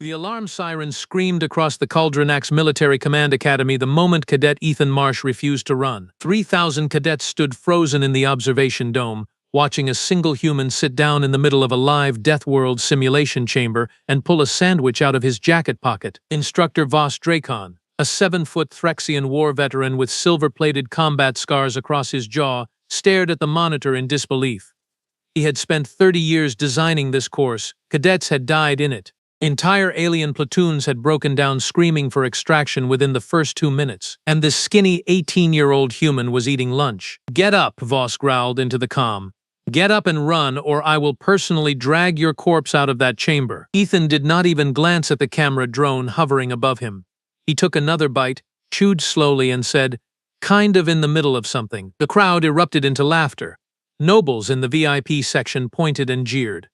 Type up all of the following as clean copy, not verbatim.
The alarm siren screamed across the Caldronax Military Command Academy the moment Cadet Ethan Marsh refused to run. 3,000 cadets stood frozen in the observation dome, watching a single human sit down in the middle of a live Deathworld simulation chamber and pull a sandwich out of his jacket pocket. Instructor Voss Dracon, a 7-foot Threxian war veteran with silver-plated combat scars across his jaw, stared at the monitor in disbelief. He had spent 30 years designing this course. Cadets had died in it. Entire alien platoons had broken down screaming for extraction within the first 2 minutes, and this skinny 18-year-old human was eating lunch. "Get up," Voss growled into the comm. "Get up and run, or I will personally drag your corpse out of that chamber." Ethan did not even glance at the camera drone hovering above him. He took another bite, chewed slowly, and said, "Kind of in the middle of something." The crowd erupted into laughter. Nobles in the VIP section pointed and jeered.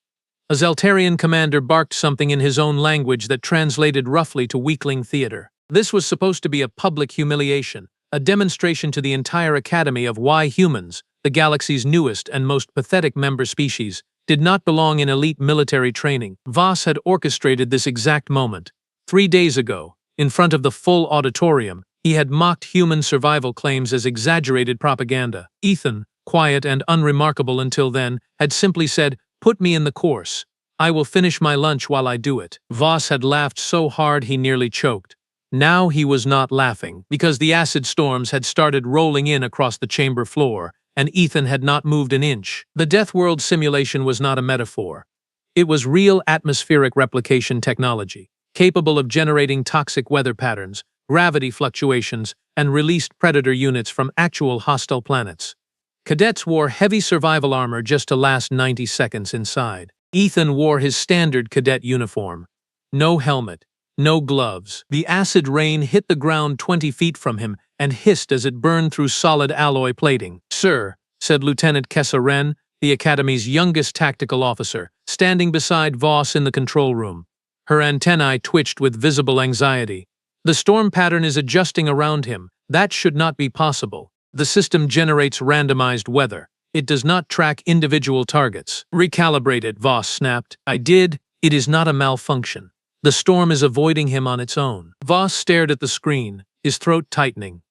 A Zeltarian commander barked something in his own language that translated roughly to weakling theater. This was supposed to be a public humiliation, a demonstration to the entire academy of why humans, the galaxy's newest and most pathetic member species, did not belong in elite military training. Voss had orchestrated this exact moment. 3 days ago, in front of the full auditorium, he had mocked human survival claims as exaggerated propaganda. Ethan, quiet and unremarkable until then, had simply said, "Put me in the course. I will finish my lunch while I do it." Voss had laughed so hard he nearly choked. Now he was not laughing, because the acid storms had started rolling in across the chamber floor, and Ethan had not moved an inch. The Deathworld simulation was not a metaphor. It was real atmospheric replication technology, capable of generating toxic weather patterns, gravity fluctuations, and released predator units from actual hostile planets. Cadets wore heavy survival armor just to last 90 seconds inside. Ethan wore his standard cadet uniform. No helmet, no gloves. The acid rain hit the ground 20 feet from him and hissed as it burned through solid alloy plating. "Sir," said Lieutenant Kessa Wren, the Academy's youngest tactical officer, standing beside Voss in the control room. Her antennae twitched with visible anxiety. "The storm pattern is adjusting around him. That should not be possible. The system generates randomized weather. It does not track individual targets." "Recalibrate it," Voss snapped. "I did. It is not a malfunction. The storm is avoiding him on its own." Voss stared at the screen, his throat tightening.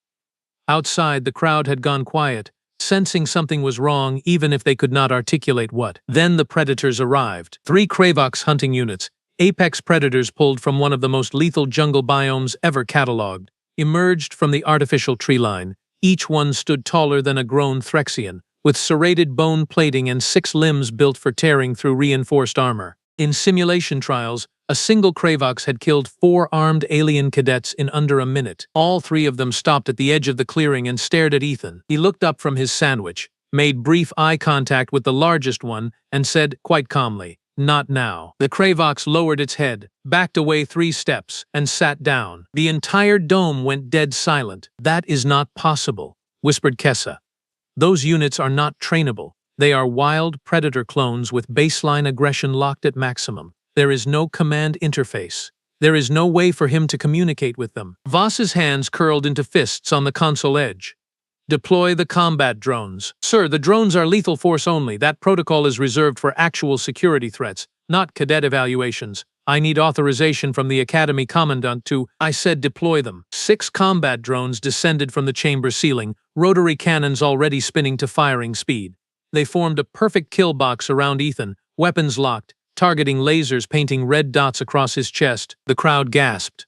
Outside, the crowd had gone quiet, sensing something was wrong even if they could not articulate what. Then the predators arrived. 3 Kravox hunting units, apex predators pulled from one of the most lethal jungle biomes ever catalogued, emerged from the artificial tree line. Each one stood taller than a grown Threxian, with serrated bone plating and 6 limbs built for tearing through reinforced armor. In simulation trials, a single Kravox had killed 4 armed alien cadets in under a minute. All 3 of them stopped at the edge of the clearing and stared at Ethan. He looked up from his sandwich, made brief eye contact with the largest one, and said quite calmly, "Not now." The Kravox lowered its head, backed away 3 steps, and sat down. The entire dome went dead silent. "That is not possible," whispered Kessa. "Those units are not trainable. They are wild predator clones with baseline aggression locked at maximum. There is no command interface. There is no way for him to communicate with them." Voss's hands curled into fists on the console edge. "Deploy the combat drones." "Sir, the drones are lethal force only. That protocol is reserved for actual security threats, not cadet evaluations. I need authorization from the Academy Commandant to—" "I said deploy them." 6 combat drones descended from the chamber ceiling, rotary cannons already spinning to firing speed. They formed a perfect kill box around Ethan, weapons locked, targeting lasers painting red dots across his chest. The crowd gasped.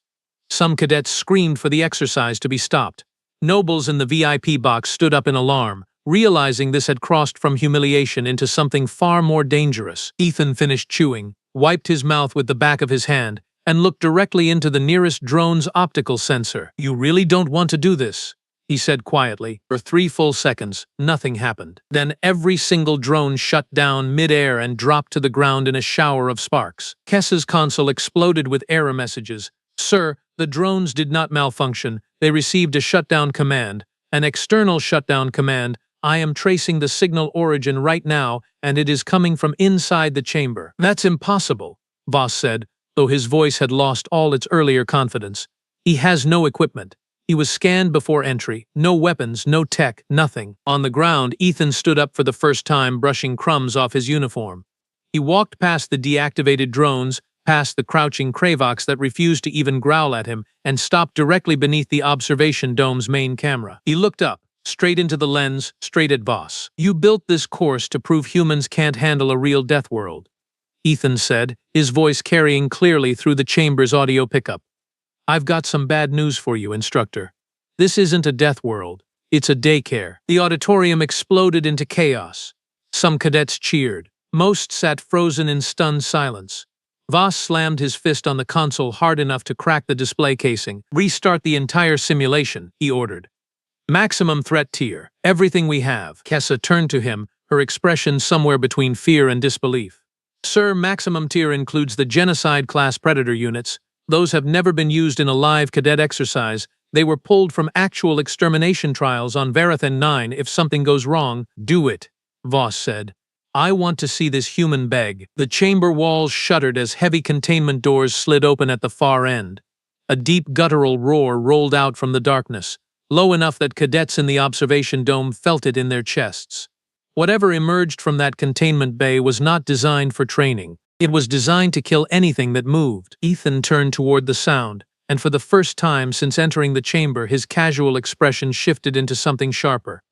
Some cadets screamed for the exercise to be stopped. Nobles in the VIP box stood up in alarm, realizing this had crossed from humiliation into something far more dangerous. Ethan finished chewing, wiped his mouth with the back of his hand, and looked directly into the nearest drone's optical sensor. "You really don't want to do this," he said quietly. For 3 full seconds, nothing happened. Then every single drone shut down mid-air and dropped to the ground in a shower of sparks. Kessa's console exploded with error messages. "Sir, the drones did not malfunction. They received a shutdown command, an external shutdown command. I am tracing the signal origin right now, and it is coming from inside the chamber." "That's impossible," Voss said, though his voice had lost all its earlier confidence. "He has no equipment. He was scanned before entry. No weapons, no tech, nothing." On the ground, Ethan stood up for the first time, brushing crumbs off his uniform. He walked past the deactivated drones, past the crouching Kravoks that refused to even growl at him, and stopped directly beneath the observation dome's main camera. He looked up, straight into the lens, straight at Voss. "You built this course to prove humans can't handle a real Deathworld," Ethan said, his voice carrying clearly through the chamber's audio pickup. "I've got some bad news for you, Instructor. This isn't a Deathworld. It's a daycare." The auditorium exploded into chaos. Some cadets cheered. Most sat frozen in stunned silence. Voss slammed his fist on the console hard enough to crack the display casing. "Restart the entire simulation," he ordered. "Maximum threat tier. Everything we have." Kessa turned to him, her expression somewhere between fear and disbelief. "Sir, maximum tier includes the genocide-class predator units. Those have never been used in a live cadet exercise. They were pulled from actual extermination trials on Verathan 9. If something goes wrong, do it," Voss said. "I want to see this human beg." The chamber walls shuddered as heavy containment doors slid open at the far end. A deep guttural roar rolled out from the darkness, low enough that cadets in the observation dome felt it in their chests. Whatever emerged from that containment bay was not designed for training. It was designed to kill anything that moved. Ethan turned toward the sound, and for the first time since entering the chamber, his casual expression shifted into something sharper.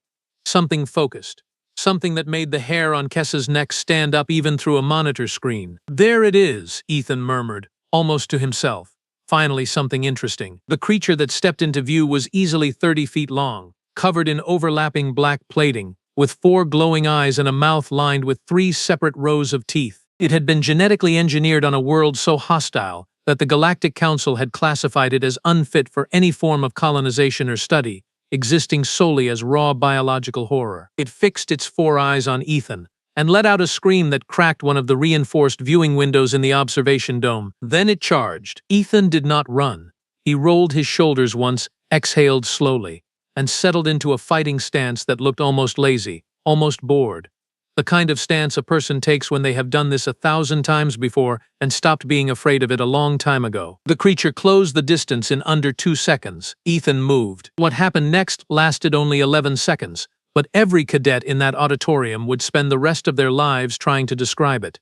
Something focused. Something that made the hair on Kessa's neck stand up even through a monitor screen. "There it is," Ethan murmured, almost to himself. Finally, something interesting. The creature that stepped into view was easily 30 feet long, covered in overlapping black plating, with 4 glowing eyes and a mouth lined with 3 separate rows of teeth. It had been genetically engineered on a world so hostile that the Galactic Council had classified it as unfit for any form of colonization or study, existing solely as raw biological horror. It fixed its 4 eyes on Ethan, and let out a scream that cracked one of the reinforced viewing windows in the observation dome. Then it charged. Ethan did not run. He rolled his shoulders once, exhaled slowly, and settled into a fighting stance that looked almost lazy, almost bored. The kind of stance a person takes when they have done this 1,000 times before and stopped being afraid of it a long time ago. The creature closed the distance in under 2 seconds. Ethan moved. What happened next lasted only 11 seconds, but every cadet in that auditorium would spend the rest of their lives trying to describe it.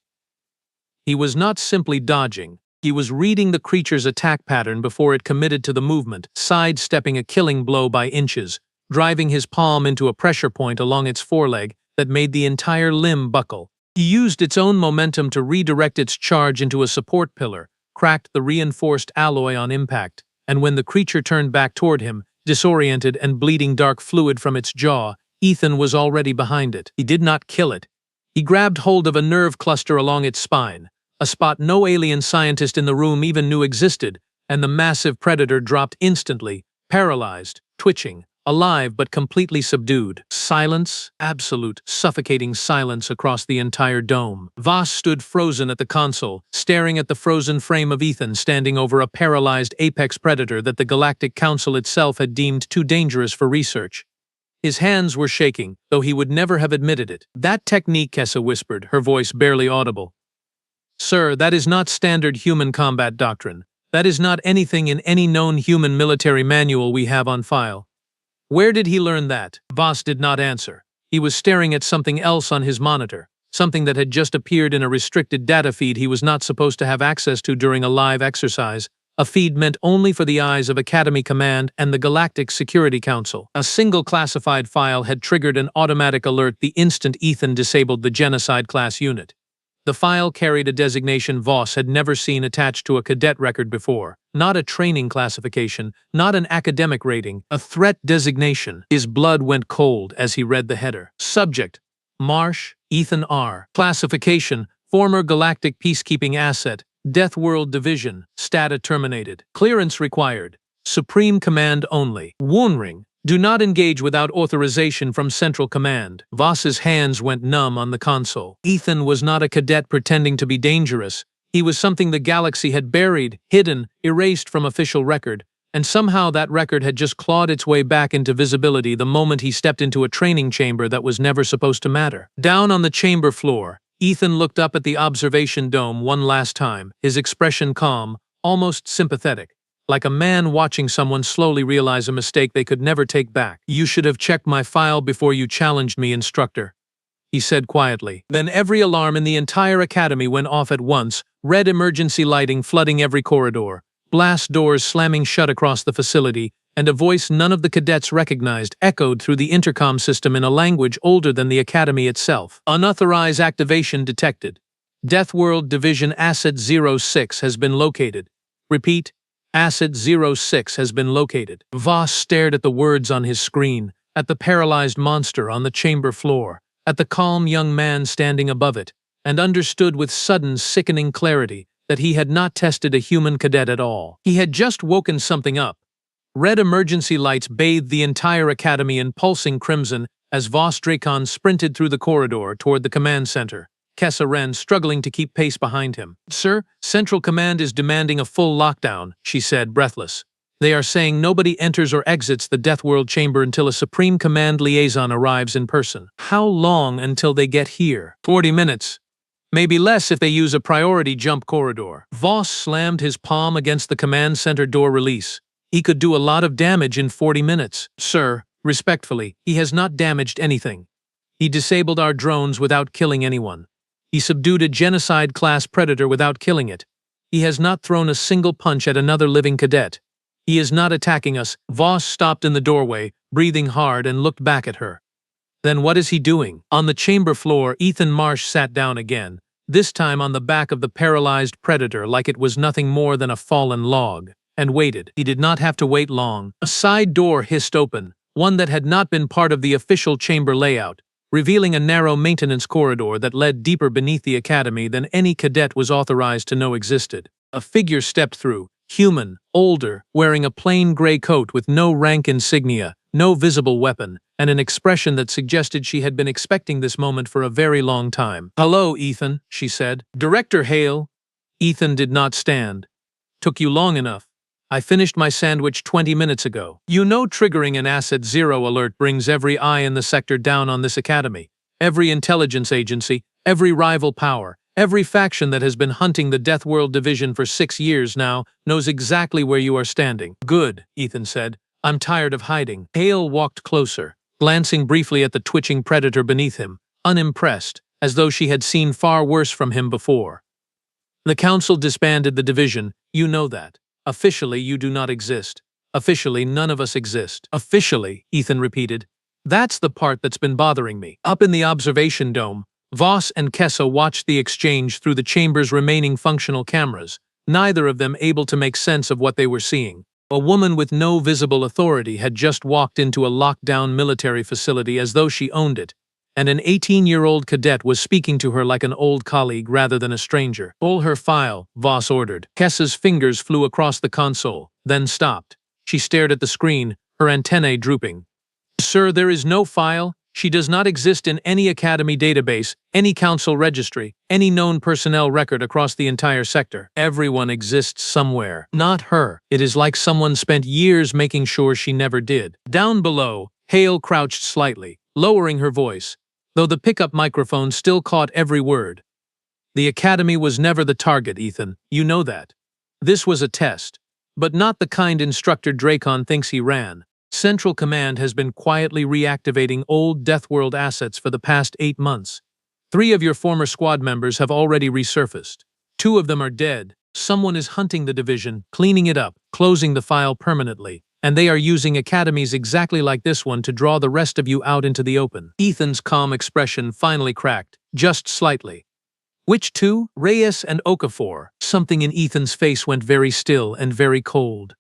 He was not simply dodging. He was reading the creature's attack pattern before it committed to the movement, sidestepping a killing blow by inches, driving his palm into a pressure point along its foreleg that made the entire limb buckle. He used its own momentum to redirect its charge into a support pillar, cracked the reinforced alloy on impact, and when the creature turned back toward him, disoriented and bleeding dark fluid from its jaw, Ethan was already behind it. He did not kill it. He grabbed hold of a nerve cluster along its spine, a spot no alien scientist in the room even knew existed, and the massive predator dropped instantly, paralyzed, twitching, alive but completely subdued. Silence, absolute, suffocating silence across the entire dome. Voss stood frozen at the console, staring at the frozen frame of Ethan standing over a paralyzed apex predator that the Galactic Council itself had deemed too dangerous for research. His hands were shaking, though he would never have admitted it. "That technique," Kessa whispered, her voice barely audible. "Sir, that is not standard human combat doctrine. That is not anything in any known human military manual we have on file." "Where did he learn that?" Voss did not answer. He was staring at something else on his monitor, something that had just appeared in a restricted data feed he was not supposed to have access to during a live exercise, a feed meant only for the eyes of Academy Command and the Galactic Security Council. A single classified file had triggered an automatic alert the instant Ethan disabled the genocide-class unit. The file carried a designation Voss had never seen attached to a cadet record before. Not a training classification, not an academic rating, a threat designation. His blood went cold as he read the header. Subject: Marsh, Ethan R. Classification: Former Galactic Peacekeeping Asset, Deathworld Division, Stata terminated. Clearance required. Supreme Command only. Warning: do not engage without authorization from Central Command. Voss's hands went numb on the console. Ethan was not a cadet pretending to be dangerous. He was something the galaxy had buried, hidden, erased from official record, and somehow that record had just clawed its way back into visibility the moment he stepped into a training chamber that was never supposed to matter. Down on the chamber floor, Ethan looked up at the observation dome one last time, his expression calm, almost sympathetic, like a man watching someone slowly realize a mistake they could never take back. "You should have checked my file before you challenged me, Instructor," he said quietly. Then every alarm in the entire academy went off at once, red emergency lighting flooding every corridor, blast doors slamming shut across the facility, and a voice none of the cadets recognized echoed through the intercom system in a language older than the academy itself. Unauthorized activation detected. Deathworld Division Asset 06 has been located. Repeat, Asset 06 has been located. Voss stared at the words on his screen, at the paralyzed monster on the chamber floor, at the calm young man standing above it, and understood with sudden, sickening clarity that he had not tested a human cadet at all. He had just woken something up. Red emergency lights bathed the entire academy in pulsing crimson as Voss Dracon sprinted through the corridor toward the command center. Kessa ran, struggling to keep pace behind him. "Sir, Central Command is demanding a full lockdown," she said, breathless. "They are saying nobody enters or exits the Deathworld chamber until a Supreme Command liaison arrives in person." "How long until they get here?" 40 minutes. Maybe less if they use a priority jump corridor. Voss slammed his palm against the command center door release. He could do a lot of damage in 40 minutes. "Sir, respectfully, he has not damaged anything. He disabled our drones without killing anyone. He subdued a genocide-class predator without killing it. He has not thrown a single punch at another living cadet. He is not attacking us." Voss stopped in the doorway, breathing hard, and looked back at her. "Then what is he doing?" On the chamber floor, Ethan Marsh sat down again, this time on the back of the paralyzed predator like it was nothing more than a fallen log, and waited. He did not have to wait long. A side door hissed open, one that had not been part of the official chamber layout, revealing a narrow maintenance corridor that led deeper beneath the academy than any cadet was authorized to know existed. A figure stepped through, human, older, wearing a plain gray coat with no rank insignia, no visible weapon, and an expression that suggested she had been expecting this moment for a very long time. "Hello, Ethan," she said. "Director Hale." Ethan did not stand. "Took you long enough. I finished my sandwich 20 minutes ago. You know triggering an Asset 0 alert brings every eye in the sector down on this academy. Every intelligence agency, every rival power, every faction that has been hunting the Deathworld Division for 6 years now knows exactly where you are standing." "Good," Ethan said. "I'm tired of hiding." Hale walked closer, glancing briefly at the twitching predator beneath him, unimpressed, as though she had seen far worse from him before. "The Council disbanded the division, you know that. Officially, you do not exist. Officially, none of us exist." "Officially," Ethan repeated. "That's the part that's been bothering me." Up in the observation dome, Voss and Kessa watched the exchange through the chamber's remaining functional cameras, neither of them able to make sense of what they were seeing. A woman with no visible authority had just walked into a locked-down military facility as though she owned it, and an 18-year-old cadet was speaking to her like an old colleague rather than a stranger. "Pull her file," Voss ordered. Kessa's fingers flew across the console, then stopped. She stared at the screen, her antennae drooping. "Sir, there is no file. She does not exist in any academy database, any council registry, any known personnel record across the entire sector. Everyone exists somewhere. Not her. It is like someone spent years making sure she never did." Down below, Hale crouched slightly, lowering her voice, though the pickup microphone still caught every word. "The academy was never the target, Ethan. You know that. This was a test, but not the kind Instructor Dracon thinks he ran. Central Command has been quietly reactivating old Deathworld assets for the past 8 months. 3 of your former squad members have already resurfaced. 2 of them are dead. Someone is hunting the division, cleaning it up, closing the file permanently, and they are using academies exactly like this one to draw the rest of you out into the open." Ethan's calm expression finally cracked, just slightly. "Which 2? Reyes and Okafor." Something in Ethan's face went very still and very cold.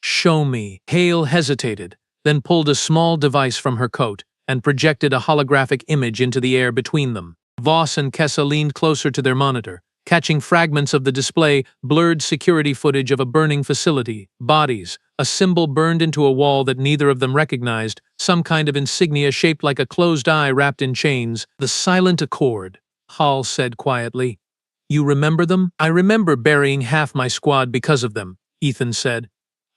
"Show me." Hale hesitated, then pulled a small device from her coat and projected a holographic image into the air between them. Voss and Kessa leaned closer to their monitor, catching fragments of the display, blurred security footage of a burning facility, bodies, a symbol burned into a wall that neither of them recognized, some kind of insignia shaped like a closed eye wrapped in chains. "The Silent Accord," Hall said quietly. "You remember them?" "I remember burying half my squad because of them," Ethan said.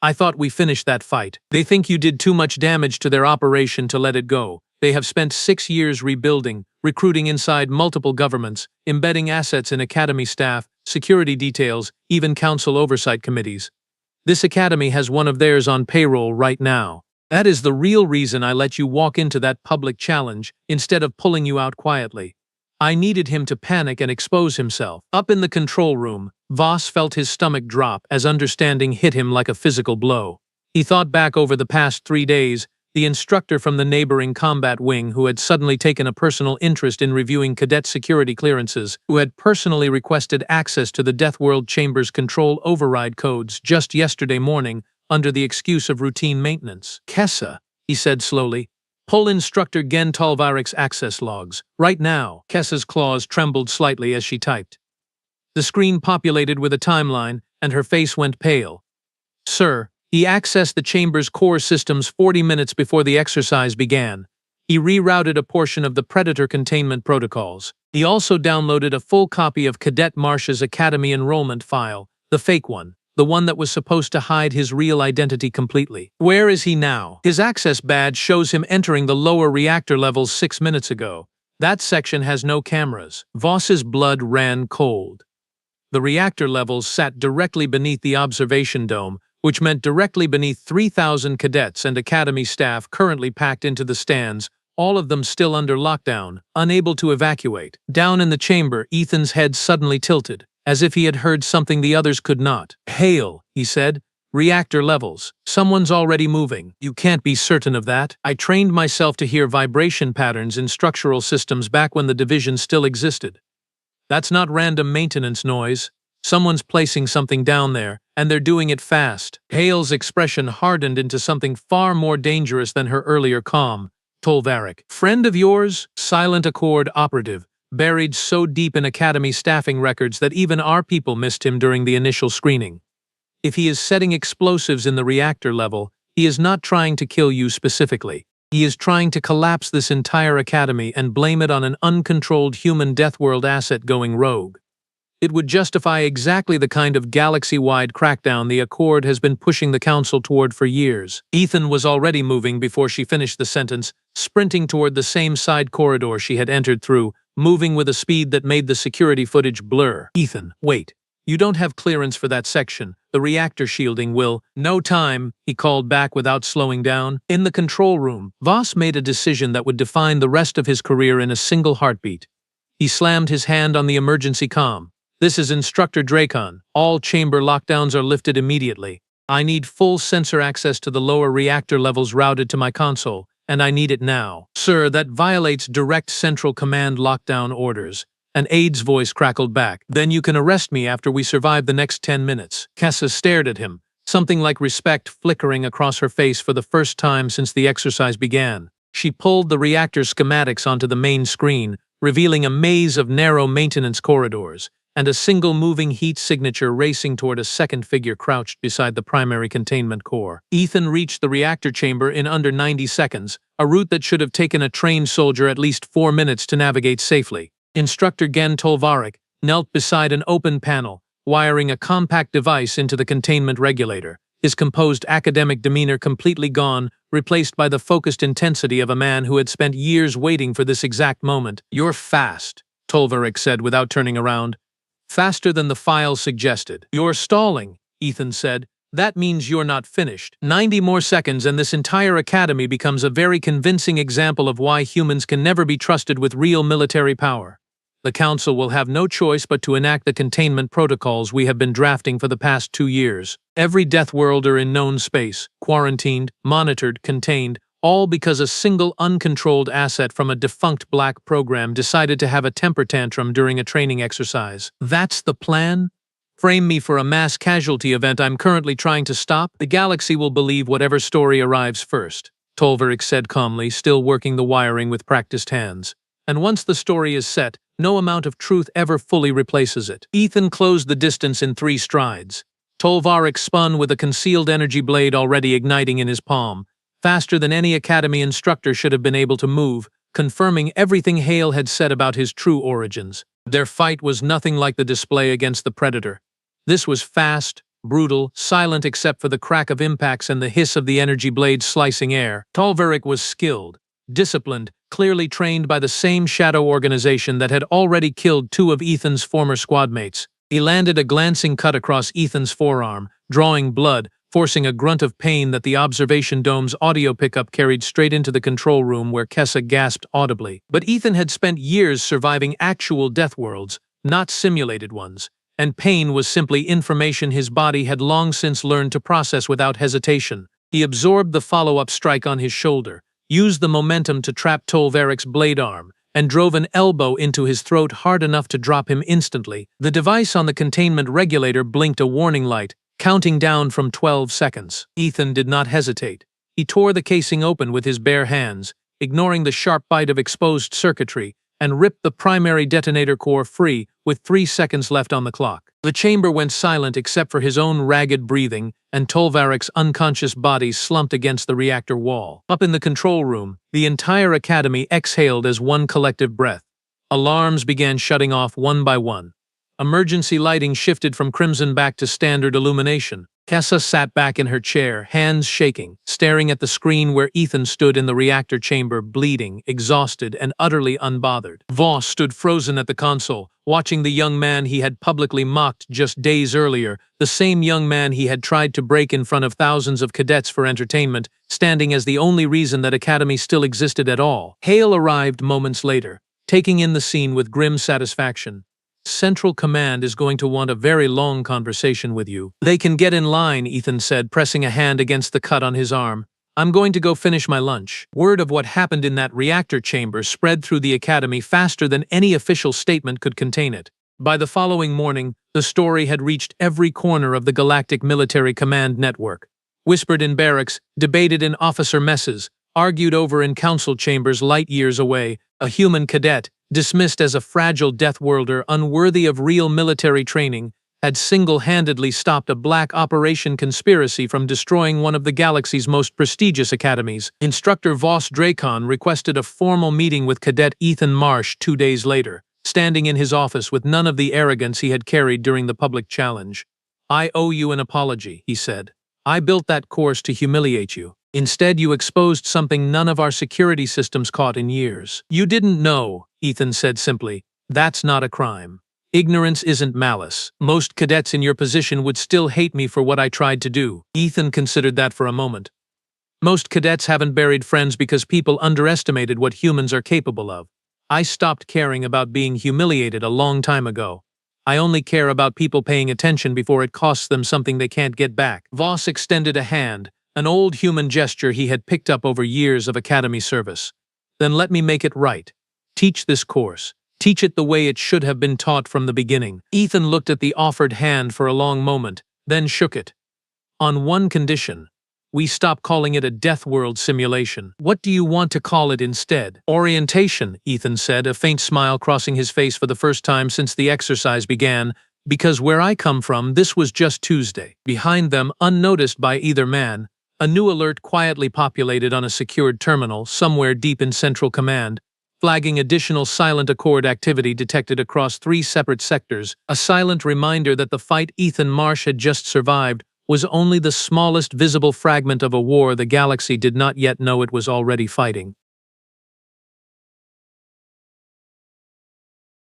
"I thought we finished that fight. They think you did too much damage to their operation to let it go. They have spent 6 years rebuilding, recruiting inside multiple governments, embedding assets in academy staff, security details, even council oversight committees. This academy has one of theirs on payroll right now." That is the real reason I let you walk into that public challenge instead of pulling you out quietly. I needed him to panic and expose himself. Up in the control room, Voss felt his stomach drop as understanding hit him like a physical blow. He thought back over the past 3 days, the instructor from the neighboring combat wing who had suddenly taken a personal interest in reviewing cadet security clearances, who had personally requested access to the Deathworld Chamber's control override codes just yesterday morning under the excuse of routine maintenance. Kessa, he said slowly, pull Instructor Gen Talvarik's access logs, right now. Kessa's claws trembled slightly as she typed. The screen populated with a timeline, and her face went pale. Sir, he accessed the chamber's core systems 40 minutes before the exercise began. He rerouted a portion of the Predator containment protocols. He also downloaded a full copy of Cadet Marsh's Academy enrollment file, the fake one, the one that was supposed to hide his real identity completely. Where is he now? His access badge shows him entering the lower reactor levels 6 minutes ago. That section has no cameras. Voss's blood ran cold. The reactor levels sat directly beneath the observation dome, which meant directly beneath 3,000 cadets and Academy staff currently packed into the stands, all of them still under lockdown, unable to evacuate. Down in the chamber, Ethan's head suddenly tilted, as if he had heard something the others could not. Hail, he said. Reactor levels. Someone's already moving. You can't be certain of that. I trained myself to hear vibration patterns in structural systems back when the division still existed. That's not random maintenance noise. Someone's placing something down there, and they're doing it fast. Hale's expression hardened into something far more dangerous than her earlier calm. Tolvarik, friend of yours, Silent Accord operative, buried so deep in Academy staffing records that even our people missed him during the initial screening. If he is setting explosives in the reactor level, he is not trying to kill you specifically. He is trying to collapse this entire Academy and blame it on an uncontrolled human Deathworld asset going rogue. It would justify exactly the kind of galaxy-wide crackdown the Accord has been pushing the Council toward for years. Ethan was already moving before she finished the sentence, sprinting toward the same side corridor she had entered through, moving with a speed that made the security footage blur. Ethan, wait. You don't have clearance for that section. The reactor shielding will— No time, he called back without slowing down. In the control room, Voss made a decision that would define the rest of his career in a single heartbeat. He slammed his hand on the emergency comm. This is Instructor Dracon. All chamber lockdowns are lifted immediately. I need full sensor access to the lower reactor levels routed to my console, and I need it now. Sir, that violates direct central command lockdown orders. An aide's voice crackled back. Then you can arrest me after we survive the next 10 minutes. Kessa stared at him, something like respect flickering across her face for the first time since the exercise began. She pulled the reactor schematics onto the main screen, revealing a maze of narrow maintenance corridors, and a single moving heat signature racing toward a second figure crouched beside the primary containment core. Ethan reached the reactor chamber in under 90 seconds, a route that should have taken a trained soldier at least 4 minutes to navigate safely. Instructor Gen Tolvarik knelt beside an open panel, wiring a compact device into the containment regulator, his composed academic demeanor completely gone, replaced by the focused intensity of a man who had spent years waiting for this exact moment. You're fast, Tolvarik said without turning around. Faster than the file suggested. You're stalling, Ethan said. That means you're not finished. 90 more seconds and this entire academy becomes a very convincing example of why humans can never be trusted with real military power. The Council will have no choice but to enact the containment protocols we have been drafting for the past 2 years. Every Deathworlder in known space, quarantined, monitored, contained, all because a single uncontrolled asset from a defunct black program decided to have a temper tantrum during a training exercise. That's the plan? Frame me for a mass casualty event I'm currently trying to stop? The galaxy will believe whatever story arrives first, Tolvarik said calmly, still working the wiring with practiced hands. And once the story is set, no amount of truth ever fully replaces it. Ethan closed the distance in 3 strides. Tolvarik spun with a concealed energy blade already igniting in his palm, faster than any Academy instructor should have been able to move, confirming everything Hale had said about his true origins. Their fight was nothing like the display against the Predator. This was fast, brutal, silent except for the crack of impacts and the hiss of the energy blades slicing air. Tolvarik was skilled, disciplined, clearly trained by the same shadow organization that had already killed 2 of Ethan's former squadmates. He landed a glancing cut across Ethan's forearm, drawing blood, forcing a grunt of pain that the observation dome's audio pickup carried straight into the control room where Kessa gasped audibly. But Ethan had spent years surviving actual death worlds, not simulated ones, and pain was simply information his body had long since learned to process without hesitation. He absorbed the follow-up strike on his shoulder, used the momentum to trap Tolvaric's blade arm, and drove an elbow into his throat hard enough to drop him instantly. The device on the containment regulator blinked a warning light, counting down from 12 seconds. Ethan did not hesitate. He tore the casing open with his bare hands, ignoring the sharp bite of exposed circuitry, and ripped the primary detonator core free with 3 seconds left on the clock. The chamber went silent except for his own ragged breathing, and Tolvaric's unconscious body slumped against the reactor wall. Up in the control room, the entire academy exhaled as one collective breath. Alarms began shutting off one by one. Emergency lighting shifted from crimson back to standard illumination. Kessa sat back in her chair, hands shaking, staring at the screen where Ethan stood in the reactor chamber, bleeding, exhausted, and utterly unbothered. Voss stood frozen at the console, watching the young man he had publicly mocked just days earlier, the same young man he had tried to break in front of thousands of cadets for entertainment, standing as the only reason that Academy still existed at all. Hale arrived moments later, taking in the scene with grim satisfaction. Central Command is going to want a very long conversation with you. They can get in line, Ethan said, pressing a hand against the cut on his arm. I'm going to go finish my lunch. Word of what happened in that reactor chamber spread through the Academy faster than any official statement could contain it. By the following morning, the story had reached every corner of the Galactic Military Command network. Whispered in barracks, debated in officer messes, argued over in council chambers light years away, a human cadet, dismissed as a fragile deathworlder unworthy of real military training, had single-handedly stopped a black operation conspiracy from destroying one of the galaxy's most prestigious academies. Instructor Voss Dracon requested a formal meeting with Cadet Ethan Marsh 2 days later, standing in his office with none of the arrogance he had carried during the public challenge. I owe you an apology, he said. I built that course to humiliate you. Instead, you exposed something none of our security systems caught in years. You didn't know, Ethan said simply. That's not a crime. Ignorance isn't malice. Most cadets in your position would still hate me for what I tried to do. Ethan considered that for a moment. Most cadets haven't buried friends because people underestimated what humans are capable of. I stopped caring about being humiliated a long time ago. I only care about people paying attention before it costs them something they can't get back. Voss extended a hand, an old human gesture he had picked up over years of academy service. Then let me make it right. Teach this course. Teach it the way it should have been taught from the beginning. Ethan looked at the offered hand for a long moment, then shook it. On one condition. We stop calling it a Deathworld simulation. What do you want to call it instead? Orientation, Ethan said, a faint smile crossing his face for the first time since the exercise began, because where I come from, this was just Tuesday. Behind them, unnoticed by either man, a new alert quietly populated on a secured terminal somewhere deep in Central Command, flagging additional silent accord activity detected across 3 separate sectors, a silent reminder that the fight Ethan Marsh had just survived was only the smallest visible fragment of a war the galaxy did not yet know it was already fighting.